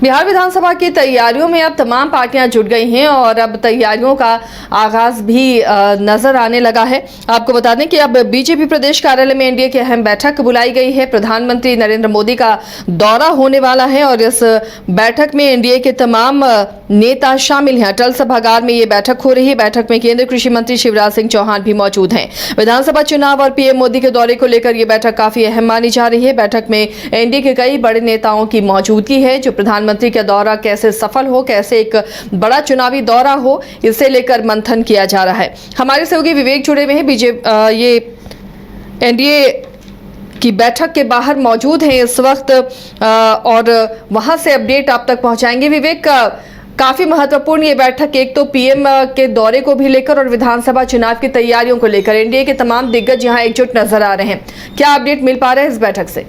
बिहार विधानसभा की तैयारियों में अब तमाम पार्टियां जुट गई हैं और अब तैयारियों का आगाज भी नजर आने लगा है। आपको बता दें कि अब बीजेपी प्रदेश कार्यालय में एनडीए की अहम बैठक बुलाई गई है। प्रधानमंत्री नरेंद्र मोदी का दौरा होने वाला है और इस बैठक में एनडीए के तमाम नेता शामिल हैं। अटल सभागार में ये बैठक हो रही है। बैठक में केंद्रीय कृषि मंत्री शिवराज सिंह चौहान भी मौजूद हैं। विधानसभा चुनाव और पीएम मोदी के दौरे को लेकर यह बैठक काफी अहम मानी जा रही है। बैठक में एनडीए के कई बड़े नेताओं की मौजूदगी है। जो प्रधानमंत्री का दौरा कैसे सफल हो, कैसे एक बड़ा चुनावी दौरा हो, इसे लेकर मंथन किया जा रहा है। हमारे सहयोगी विवेक जुड़े हुए हैं, ये एनडीए की बैठक के बाहर मौजूद हैं इस वक्त और वहां से अपडेट आप तक पहुंचाएंगे। विवेक, काफी महत्वपूर्ण ये बैठक एक तो पीएम के दौरे को भी लेकर और विधानसभा चुनाव की तैयारियों को लेकर एनडीए के तमाम दिग्गज यहां एकजुट नजर आ रहे हैं। क्या अपडेट मिल पा रहा है इस बैठक से?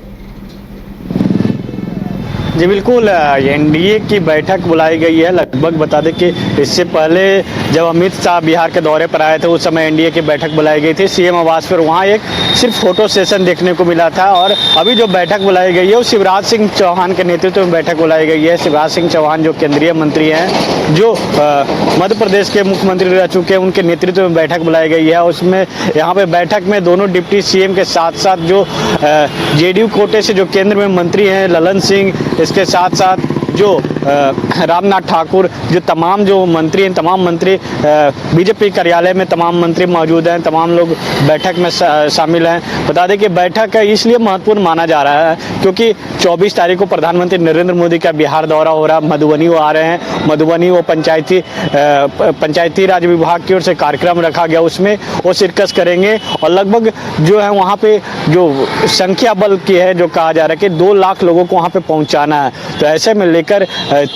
जी बिल्कुल, एनडीए की बैठक बुलाई गई है। लगभग बता दें कि इससे पहले जब अमित शाह बिहार के दौरे पर आए थे उस समय एनडीए की बैठक बुलाई गई थी सीएम आवास पर। वहाँ एक सिर्फ फोटो सेशन देखने को मिला था और अभी जो बैठक बुलाई गई है वो शिवराज सिंह चौहान के नेतृत्व में बैठक बुलाई गई है। शिवराज सिंह चौहान जो केंद्रीय मंत्री हैं, जो मध्य प्रदेश के मुख्यमंत्री रह चुके हैं, उनके नेतृत्व में बैठक बुलाई गई है। उसमें यहाँ पे बैठक में दोनों डिप्टी सीएम के साथ साथ जो जेडीयू कोटे से जो केंद्र में मंत्री हैं ललन सिंह, इसके साथ साथ जो रामनाथ ठाकुर, जो तमाम जो मंत्री हैं, तमाम मंत्री बीजेपी कार्यालय में तमाम मंत्री मौजूद हैं। तमाम लोग बैठक में शामिल हैं। बता दें कि बैठक इसलिए महत्वपूर्ण माना जा रहा है क्योंकि 24 तारीख को प्रधानमंत्री नरेंद्र मोदी का बिहार दौरा हो रहा है। मधुबनी वो आ रहे हैं। मधुबनी वो पंचायती राज विभाग की ओर से कार्यक्रम रखा गया, उसमें वो शिरकत करेंगे और लगभग जो है वहाँ पे जो संख्या बल की है, जो कहा जा रहा है कि 2 लाख लोगों को वहाँ पे पहुँचाना है। तो ऐसे में लेकर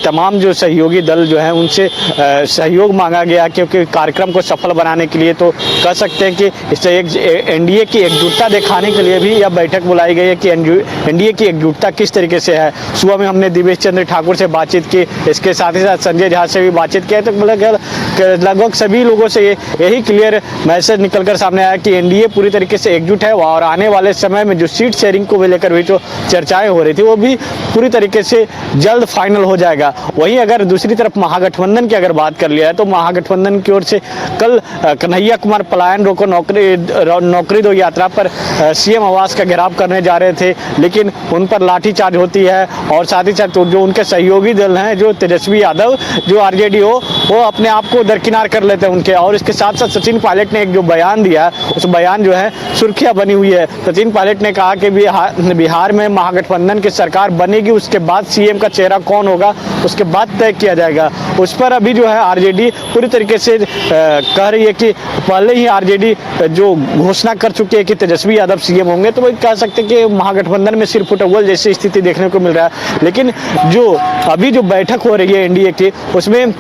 तमाम जो सहयोगी दल जो है उनसे सहयोग मांगा गया क्योंकि कार्यक्रम को सफल बनाने के लिए तो कह सकते हैं कि इससे एक एनडीए की एकजुटता दिखाने के लिए भी यह बैठक बुलाई गई है कि एनडीए की एकजुटता किस तरीके से है। सुबह में हमने दिवेश चंद्र ठाकुर से बातचीत की, इसके साथ ही साथ संजय झा से भी बातचीत की, तो लगभग सभी लोगों से यही क्लियर मैसेज निकलकर सामने आया कि एनडीए पूरी तरीके से एकजुट है और आने वाले समय में जो सीट शेयरिंग को लेकर भी जो चर्चाएं हो रही थी वो भी पूरी तरीके से जल्द फाइनल हो जाएगा। वहीं अगर दूसरी तरफ महागठबंधन की अगर बात कर लिया है तो महागठबंधन की ओर से कल कन्हैया कुमार पलायन रोको नौकरी दो यात्रा पर सीएम आवास का घेराव करने जा रहे थे, लेकिन उन पर लाठीचार्ज होती है और साथ ही साथ जो उनके सहयोगी दल हैं, जो तेजस्वी यादव, जो आरजेडी हो, वो अपने आप को दरकिनार कर लेते हैं उनके। और इसके साथ साथ सचिन पायलट ने एक जो बयान दिया, उस बयान जो है सुर्खियां बनी हुई है। सचिन पायलट ने कहा कि बिहार में महागठबंधन की सरकार बनेगी, उसके बाद सीएम का चेहरा कौन होगा उसके बाद तय किया जाएगा। उस पर अभी जो है आरजेडी पूरी तरीके से कह रही है कि पहले ही आरजेडी जो घोषणा कर चुकी है कि तेजस्वी यादव सीएम होंगे, तो वही कह सकते हैं कि महागठबंधन में सिर्फ फुटबॉल जैसी स्थिति देखने को मिल रहा है। लेकिन जो अभी जो बैठक हो रही है एनडीए की, उसमें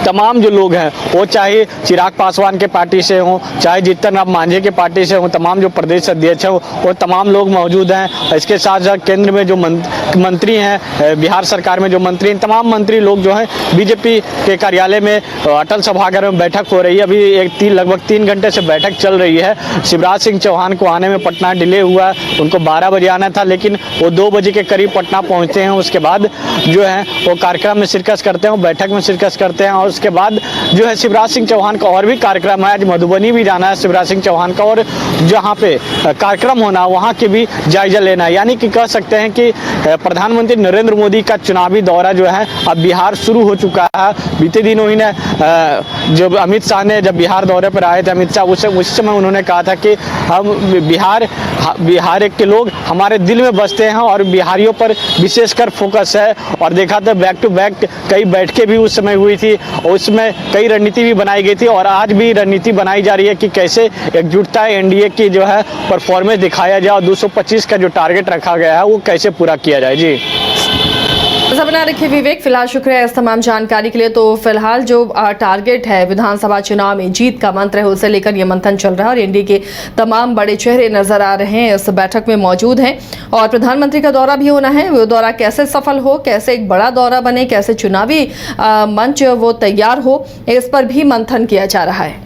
तमाम जो लोग हैं वो चाहे चिराग पासवान के पार्टी से हों, चाहे जीतन राम मांझी के पार्टी से हों, तमाम जो प्रदेश अध्यक्ष हैं वो तमाम लोग मौजूद हैं। इसके साथ साथ केंद्र में जो मंत्री हैं, बिहार सरकार में जो मंत्री हैं, तमाम मंत्री लोग जो हैं बीजेपी के कार्यालय में अटल सभागार में बैठक हो रही है। अभी लगभग 3 घंटे से बैठक चल रही है। शिवराज सिंह चौहान को आने में पटना डिले हुआ, उनको 12 बजे आना था, लेकिन वो 2 बजे के करीब पटना पहुँचते हैं। उसके बाद जो है वो कार्यक्रम में शिरकत करते हैं, बैठक में शिरकत करते हैं और उसके बाद जो है शिवराज सिंह चौहान का और भी कार्यक्रम है। आज मधुबनी भी जाना है शिवराज सिंह चौहान का और जहाँ पे कार्यक्रम होना वहाँ के भी जायजा लेना है। यानी कि कह सकते हैं कि प्रधानमंत्री नरेंद्र मोदी का चुनावी दौरा जो है अब बिहार शुरू हो चुका है। बीते दिनों ही ने जब अमित शाह ने जब बिहार दौरे पर आए थे, अमित शाह उस समय उन्होंने कहा था कि हम बिहार के लोग हमारे दिल में बसते हैं और बिहारियों पर विशेषकर फोकस है। और देखा तो बैक टू बैक कई बैठकें भी उस समय हुई थी और उसमें कई रणनीति भी बनाई गई थी और आज भी रणनीति बनाई जा रही है कि कैसे एकजुटता एनडीए की जो है परफॉर्मेंस दिखाया जाए और 225 का जो टारगेट रखा गया है वो कैसे पूरा किया जाए। जी बना रखिए विवेक, फिलहाल शुक्रिया इस तमाम जानकारी के लिए। तो फिलहाल जो टारगेट है विधानसभा चुनाव में जीत का मंत्र है, उसे लेकर यह मंथन चल रहा है और एनडीए के तमाम बड़े चेहरे नजर आ रहे हैं, इस बैठक में मौजूद हैं और प्रधानमंत्री का दौरा भी होना है। वो दौरा कैसे सफल हो, कैसे एक बड़ा दौरा बने, कैसे चुनावी मंच वो तैयार हो, इस पर भी मंथन किया जा रहा है।